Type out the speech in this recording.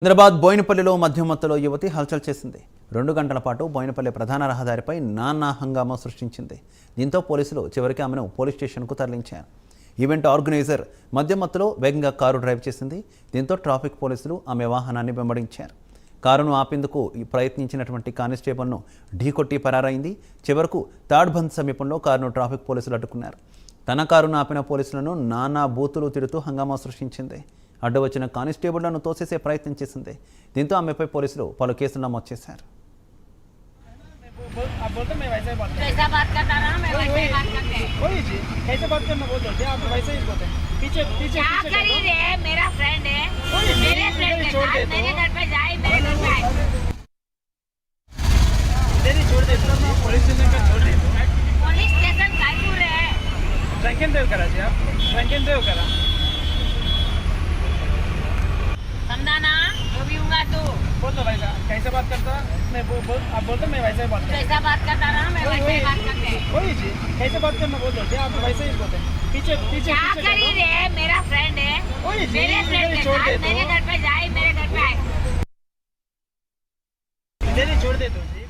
హైదరాబాద్ బోయినపల్లిలో మధ్యమత్తులో యువతి హల్చల్ చేసింది. 2 గంటల పాటు బోయినపల్లి ప్రధాన రహదారిపై నానా హంగామా సృష్టించింది. దీంతో పోలీసులు చివరికి ఆమెను పోలీస్ స్టేషన్కు తరలించారు. ఈవెంట్ ఆర్గనైజర్ మధ్యమత్తులో వేగంగా కారు డ్రైవ్ చేసింది. దీంతో ట్రాఫిక్ పోలీసులు ఆమె వాహనాన్ని వెంబడించారు. కారును ఆపేందుకు ప్రయత్నించినటువంటి కానిస్టేబుల్ను ఢీకొట్టి పరారైంది. చివరకు తాడ్బంద్ సమీపంలో కారును ట్రాఫిక్ పోలీసులు అడ్డుకున్నారు. తన కారును ఆపిన పోలీసులను నానా బూతులు తిడుతూ హంగామా సృష్టించింది. అడ్డు వచ్చిన కానిస్టేబుళ్లను తోసేసే ప్రయత్నం చేసింది. దీంతో ఆమెపై పోలీసులు పలు కేసులు నమోదు చేశారు. समझाना जो भी होगा तो बोल दो भाई साहब कैसे बात करता मैं आप बोलते मैं वैसे ही बात करता कैसा बात करता रहा मैं वैसे ही बात करते वही जी कैसे बात करना बोल दो आप वैसे ही बोलते पीछे पीछे क्या पीछे करी रे मेरा फ्रेंड है वही जी मेरे फ्रेंड के छोड़ साथ दे मेरे घर पे जाए मेरे घर पे आए दो छोड़ दे दो जी